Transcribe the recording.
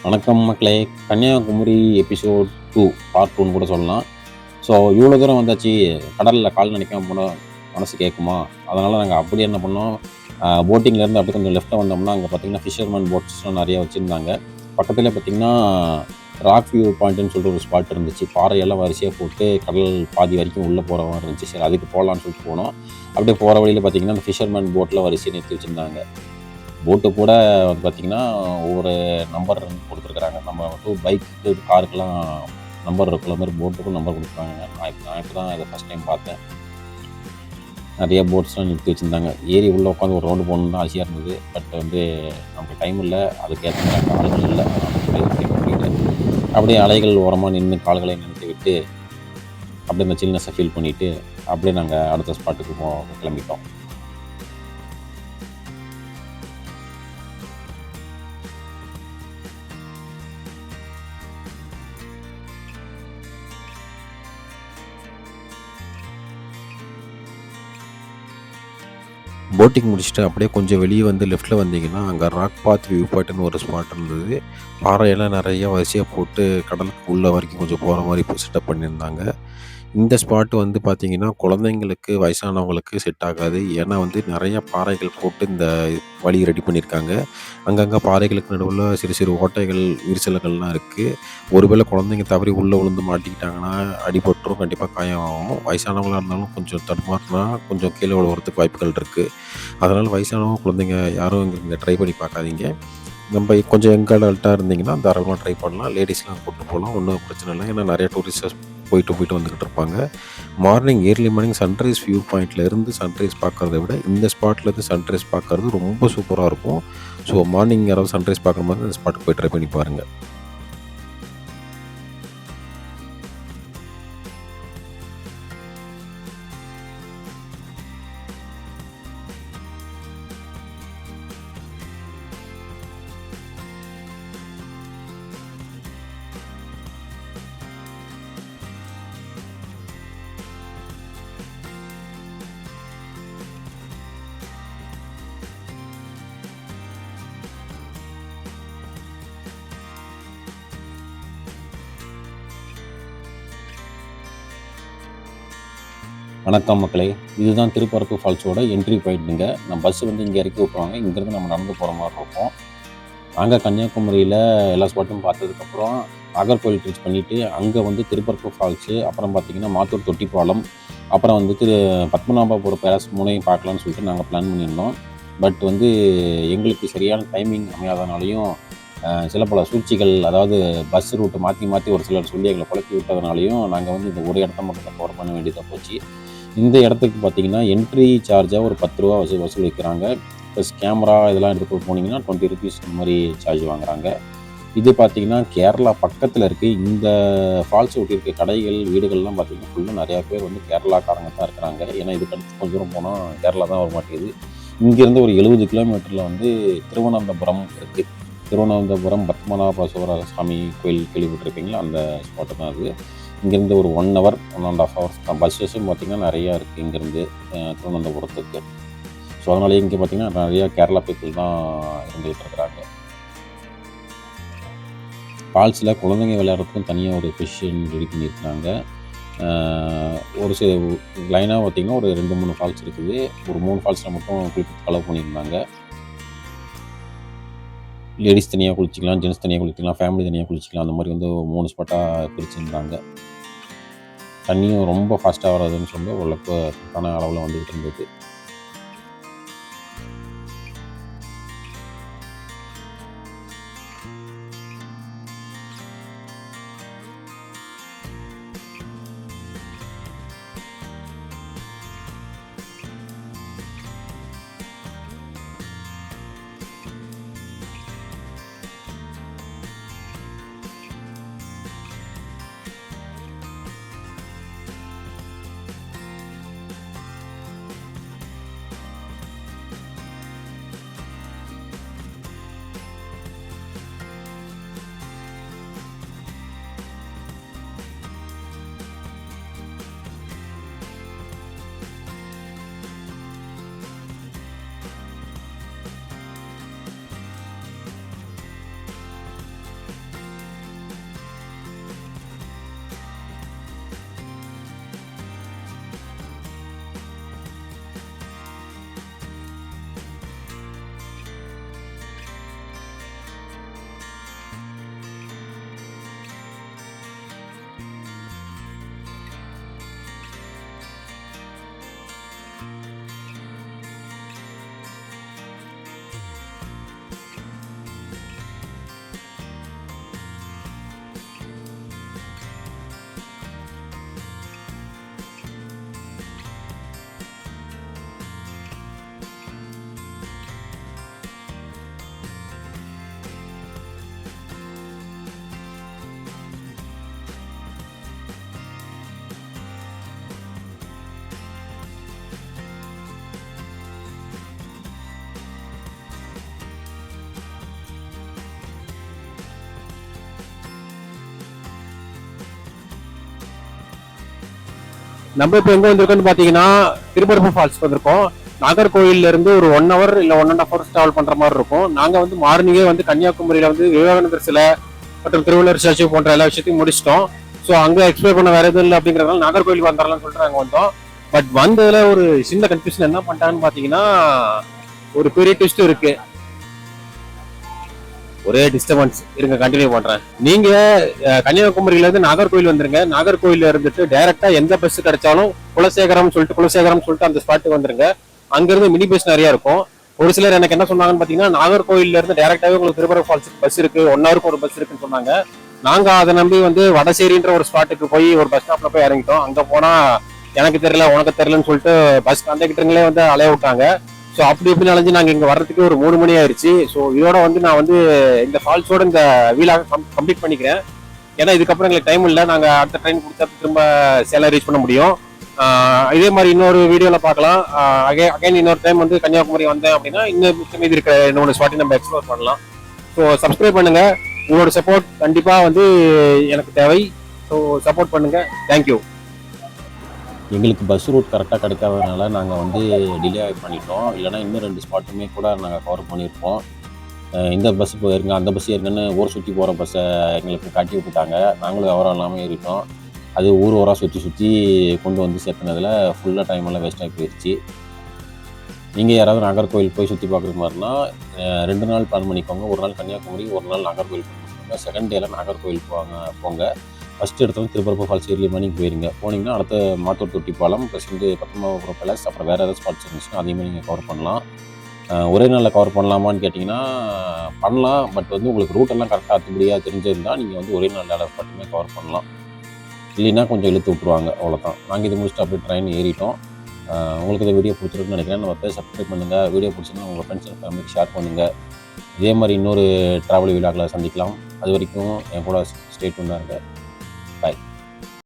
வணக்கம் மக்களே! Kanyakumari episode 2 part 2ன்னு கூட சொல்லலாம். ஸோ இவ்வளோ தூரம் வந்தாச்சு, கடல்ல கால் நனைக்காம போனா மனசு கேட்குமா? அதனால நாங்க அப்படியே என்ன பண்ணோம், போட்டிங்லேருந்து அப்படியே கொஞ்சம் லெஃப்ட்டா வந்தோம்னா, அங்கே பார்த்தீங்கன்னா ஃபிஷர்மேன் போட்ஸ்லாம் நிறையா வச்சுருந்தாங்க. பக்கத்திலே பார்த்தீங்கன்னா, ராக் வியூ பாயிண்ட்டுன்னு சொல்லிட்டு ஒரு ஸ்பாட் இருந்துச்சு. பாறையெல்லாம் வரிசையா போட்டு கடல் பாதி வரைக்கும் உள்ளே போகிற மாரி இருந்துச்சு. சரி அதுக்கு போகலான்னு சொல்லிட்டு போனோம். அப்படியே போகிற வழியில பார்த்தீங்கன்னா, அந்த ஃபிஷர்மேன் போட்லாம் வரிசையா நிறுத்தி வச்சுருந்தாங்க. போட்டு கூட வந்து பார்த்திங்கன்னா, ஒவ்வொரு நம்பர் கொடுத்துருக்குறாங்க. நம்ம பைக்கு, காருக்கெல்லாம் நம்பர் இருக்குல்ல, அது மாரி போட்டுக்கும் நம்பர் கொடுத்துருக்காங்க. நான் இப்போ தான் இதை ஃபஸ்ட் டைம் பார்த்தேன். நிறைய போட்ஸ்லாம் நிறுத்தி வச்சுருந்தாங்க. ஏரி உள்ளே உட்காந்து ஒரு ரவுண்டு போகணுன்னு தான் ஆசையாக இருந்தது. பட் வந்து நமக்கு டைம் இல்லை, அதுக்கேற்ற மாதிரி ஆளுகள் இல்லை. அதனால் போக முடியல. அப்படியே அலைகள் ஓரமாக நின்று கால்களை நிறுத்தி விட்டு, அப்படியே இந்த சில்னஸை ஃபீல் பண்ணிவிட்டு, அப்படியே நாங்கள் அடுத்த ஸ்பாட்டுக்கு கிளம்பிட்டோம். போட்டிங் முடிச்சுட்டு அப்படியே கொஞ்சம் வெளியே வந்து லெஃப்ட்டில் வந்தீங்கன்னா, அங்கே ராக் பாத் வியூ பாயிண்ட்டுன்னு ஒரு ஸ்பாட் இருந்தது. பாறையெல்லாம் நிறைய வரிசையாக போட்டு கடலுக்கு உள்ள வரைக்கும் கொஞ்சம் போகிற மாதிரி இப்போ செட்டப் பண்ணியிருந்தாங்க. இந்த ஸ்பாட் வந்து பார்த்தீங்கன்னா, குழந்தைங்களுக்கு, வயசானவங்களுக்கு செட் ஆகாது. ஏன்னா வந்து நிறைய பாறைகள் போட்டு இந்த வழி ரெடி பண்ணியிருக்காங்க. அங்கங்கே பாறைகளுக்கு நடுவுல சிறு சிறு ஓட்டைகள், விரிசல்கள்லாம் இருக்குது. ஒருவேளை குழந்தைங்க தவறி உள்ளே விழுந்து மாட்டிக்கிட்டாங்கன்னா அடிபட்டுரும், கண்டிப்பாக காயம் ஆகும். வயசானவங்களா இருந்தாலும் கொஞ்சம் தடுமாறினா கொஞ்சம் கீழே விழுவுறதுக்கு வாய்ப்புகள் இருக்குது. அதனால் வயசானவங்க, குழந்தைங்க யாரும் இங்கே ட்ரை பண்ணி பார்க்காதீங்க. நம்ம கொஞ்சம் யங் அடல்ட்டாக இருந்தீங்கன்னா தாராளமாக ட்ரை பண்ணலாம். லேடீஸ்லாம் கூப்பிட்டு போகலாம், ஒன்றும் பிரச்சனை இல்லை. ஏன்னா நிறைய டூரிஸ்டர்ஸ் போயிட்டு வந்துக்கிட்டு இருப்பாங்க. ஏர்லி மார்னிங் சன்ரைஸ் வியூ பாயிண்ட்டில் இருந்து சன்ரைஸ் பார்க்குறத விட இந்த ஸ்பாட்லேருந்து சன்ரைஸ் பார்க்குறது ரொம்ப சூப்பராக இருக்கும். ஸோ மார்னிங் யாராவது சன்ரைஸ் பார்க்குற மாதிரி இந்த ஸ்பாட்டுக்கு போய் ட்ரை பண்ணி பாருங்கள். வணக்கம் மக்களே! இதுதான் திருப்பரப்பு ஃபால்ஸோட என்ட்ரி பாயிண்ட்டுங்க. நம்ம பஸ் வந்து இங்கே இறக்கி விட்ருவாங்க. இங்கேருந்து நம்ம நடந்து போகிற மாதிரி இருக்கும். நாங்கள் கன்னியாகுமரியில் எல்லா ஸ்பாட்டும் பார்த்ததுக்கப்புறம் நாகர்கோவில் ரீச் பண்ணிவிட்டு, அங்கே வந்து திருப்பரப்பு ஃபால்ஸு, அப்புறம் பார்த்திங்கன்னா மாத்தூர் தொட்டிப்பாலம், அப்புறம் வந்து பத்மநாபபுரம் பேலஸ் 3யும் பார்க்கலான்னு சொல்லிட்டு நாங்கள் பிளான் பண்ணியிருந்தோம். பட் வந்து எங்களுக்கு சரியான டைமிங் அமையாதனாலையும், சில பல சூழ்ச்சிகள், அதாவது பஸ் ரூட்டை மாற்றி மாற்றி ஒரு சிலர் சொல்லி எங்களை குழப்பி விட்டதுனாலையும் நாங்கள் வந்து இந்த ஒரு இடத்த மட்டும் தான் கவர் பண்ண வேண்டியதாக போச்சு. இந்த இடத்துக்கு பார்த்திங்கன்னா என்ட்ரி சார்ஜாக ஒரு ₹10 வசூலிக்கிறாங்க. ப்ளஸ் கேமரா இதெல்லாம் எடுத்துகிட்டு போனீங்கன்னா ₹20 இந்த மாதிரி சார்ஜ் வாங்குகிறாங்க. இது பார்த்திங்கன்னா கேரளா பக்கத்தில் இருக்குது. இந்த ஃபால்ஸ் ஒட்டி இருக்க கடைகள், வீடுகள்லாம் பார்த்திங்கன்னா ஃபுல்லாக நிறையா பேர் வந்து கேரளாக்காரங்க தான் இருக்கிறாங்க. ஏன்னா இதுக்கு அடுத்து கொஞ்சம் தூரம் போனால் கேரளா தான் வர மாட்டேங்குது. இங்கேருந்து ஒரு 70 கிலோமீட்டரில் வந்து திருவனந்தபுரம் இருக்குது. திருவனந்தபுரம் பத்மநாபசுவர சாமி கோயில் கேள்விப்பட்டிருப்பீங்களா? அந்த ஸ்பாட்டு தான் அது. இங்கேருந்து ஒரு 1 ஹவர், 1 1/2 ஹவர்ஸ் தான். பஸ்ஸஸும் பார்த்திங்கன்னா நிறையா இருக்குது இங்கேருந்து திருவனந்தபுரத்துக்கு. ஸோ அதனாலேயே இங்கே பார்த்திங்கன்னா நிறையா கேரளா பீப்புள் தான் இருந்துகிட்டு இருக்கிறாங்க. ஃபால்ஸில் குழந்தைங்க விளையாடுறதுக்கும் தனியாக ஒரு பொசிஷன் ரெடி பண்ணியிருக்கிறாங்க. ஒரு சில லைனாக பார்த்திங்கன்னா ஒரு 2, 3 ஃபால்ஸ் இருக்குது. ஒரு 3 ஃபால்ஸில் மட்டும் குளிக்கிறதுக்கு அலோவ் பண்ணியிருந்தாங்க. லேடிஸ் தனியாக குளிச்சிக்கலாம், ஜென்ட்ஸ் தனியாக குளிக்கலாம், ஃபேமிலி தனியாக குளிச்சிக்கலாம். அந்த மாதிரி வந்து 3 ஸ்பாட்டாக பிரிச்சுருந்தாங்க. தண்ணியும் ரொம்ப ஃபாஸ்ட்டாக வராதுன்னு சொல்லி ஓரளவுக்கு கரெக்டான அளவில் வந்துகிட்டு இருந்தது. நம்ம இப்போ எங்கே வந்திருக்கோம்னு பார்த்தீங்கன்னா திருப்பரப்பு ஃபால்ஸ் வந்திருக்கோம். நாகர்கோவில்ல இருந்து ஒரு 1 hour இல்லை 1.5 hours ட்ராவல் பண்ணுற மாதிரி இருக்கும். நாங்கள் வந்து மார்னிங்கே வந்து கன்னியாகுமரியில் வந்து விவேகானந்தர் சிலை மற்றும் திருவள்ளுவர் ஸ்டாச்சு போன்ற எல்லா விஷயத்தையும் முடிச்சிட்டோம். ஸோ அங்கே எக்ஸ்ப்ளோர் பண்ண வேற எதுவும் இல்லை அப்படிங்கிறதுனால நாகர்கோவில் வந்துடலாம்னு சொல்லிட்டு நாங்கள் வந்தோம். பட் வந்ததுல ஒரு சின்ன கன்ஃபியூஷன் என்ன பண்ணிட்டாங்கன்னு பார்த்தீங்கன்னா ஒரு பெரிய ட்விஸ்ட் இருக்கு. ஒரே டிஸ்டர்பன்ஸ் இருங்க, கண்டினியூ பண்றேன். நீங்க கன்னியாகுமரியில இருந்து நாகர்கோவில் வந்துருங்க. நாகர்கோவில்ல இருந்துட்டு டைரக்டா எந்த பஸ் கிடைச்சாலும் குலசேகரம் சொல்லிட்டு அந்த ஸ்பாட்டுக்கு வந்துருங்க. அங்கிருந்து மினி பஸ் நிறைய இருக்கும். ஒரு சிலர் எனக்கு என்ன சொன்னாங்கன்னு பாத்தீங்கன்னா நாகர்கோவில்ல இருந்து டைரக்டாவே உங்களுக்கு திருப்பரப்பு ஃபால்ஸுக்கு பஸ் இருக்கு, 1 hour ஒரு பஸ் இருக்குன்னு சொன்னாங்க. நாங்க அதை நம்பி வந்து வடசேரின்ற ஒரு ஸ்பாட்டுக்கு போய் ஒரு பஸ் ஸ்டாப்ல போய் இறங்கிட்டோம். அங்க போனா எனக்கு தெரியல உனக்கு தெரியலன்னு சொல்லிட்டு பஸ் கண்டக்டருங்களே வந்து அலைய விட்டாங்க. ஸோ அப்படி இப்படி அலைஞ்சு நாங்கள் இங்கே வர்றதுக்கு ஒரு 3 மணி ஆயிடுச்சு. ஸோ இதோட வந்து நான் வந்து இந்த ஃபால்ஸோட இந்த வீலாக கம்ப்ளீட் பண்ணிக்கிறேன். ஏன்னா இதுக்கப்புறம் எங்களுக்கு டைம் இல்லை. நாங்கள் அடுத்த ட்ரெயின் கொடுத்தா திரும்ப சேலம் ரீச் பண்ண முடியும். இதே மாதிரி இன்னொரு வீடியோவில் பார்க்கலாம். அகைன் இன்னொரு டைம் வந்து கன்னியாகுமரி வந்தேன் அப்படின்னா இன்னும் மீதி இருக்க என்னோட ஸ்பாட்டை நம்ம எக்ஸ்ப்ளோர் பண்ணலாம். ஸோ சப்ஸ்கிரைப் பண்ணுங்க. உங்களோட சப்போர்ட் கண்டிப்பாக வந்து எனக்கு தேவை. ஸோ சப்போர்ட் பண்ணுங்க. தேங்க்யூ. எங்களுக்கு பஸ் ரூட் கரெக்டாக கிடைக்காததுனால நாங்கள் வந்து டிலே பண்ணிட்டோம். இல்லைனா இன்னும் 2 ஸ்பாட்டுமே கூட நாங்கள் கவர் பண்ணியிருப்போம். இந்த பஸ் போயிருங்க அந்த பஸ் ஏறினு ஊர் சுற்றி போகிற பஸ்ஸை எங்களுக்கு காட்டி விட்டுட்டாங்க. நாங்களும் விவரம் இல்லாமல் ஏறிட்டோம். அது ஊராக சுற்றி கொண்டு வந்து சேர்த்துனதில் ஃபுல்லாக டைம் எல்லாம் வேஸ்ட் ஆகி போயிடுச்சு. நீங்கள் யாராவது நாகர்கோவில் போய் சுற்றி பார்க்குற மாதிரினா 2 நாள் பிளான் பண்ணிக்கோங்க. ஒரு நாள் கன்னியாகுமரி, ஒரு நாள் நாகர்கோவில் பண்ணிக்கோங்க. செகண்ட் டேல நாகர்கோவில் போங்க. ஃபஸ்ட்டு எடுத்தோம் திருப்பரப்பு ஃபால்ஸ் ஏர்லி மார்னிங் போயிருங்க. போனீங்கன்னா அடுத்த மாத்தூர் தொட்டி பாலம் ப்ளஸ் வந்து பத்மநாபபுரம் பேலஸ் அப்புறம் வேறு ஏதாவது ஸ்பாட்ஸ் இருந்துச்சுன்னா அதையுமே நீங்கள் கவர் பண்ணலாம். ஒரே நாளில் கவர் பண்ணலாமான்னு கேட்டிங்கன்னா பண்ணலாம். பட் வந்து உங்களுக்கு ரூட்டெல்லாம் கரெக்டாக அத்துப்படியாக தெரிஞ்சிருந்தால் நீங்கள் வந்து ஒரே நாளில் எல்லா ஸ்பாட்டுமே கவர் பண்ணலாம். இல்லைன்னா கொஞ்சம் இழுத்து விட்ருவாங்க, அவ்வளோதான். நாங்கள் இது முடிச்சுட்டு அப்படியே ட்ரெயின் ஏறிட்டோம். உங்களுக்கு இந்த வீடியோ பிடிச்சிருக்குன்னு நினைக்கிறேன். நம்ம பேர் சப்ஸ்கிரைப் பண்ணுங்கள். வீடியோ பிடிச்சிருந்தா உங்கள் ஃப்ரெண்ட்ஸ் அண்ட் ஃபேமிலிக்கு ஷேர் பண்ணுங்கள். இதே மாதிரி இன்னொரு ட்ராவல் வீலாகில் சந்திக்கலாம். அது வரைக்கும் என் கூட ஸ்டே டியூன்டாக இருங்க.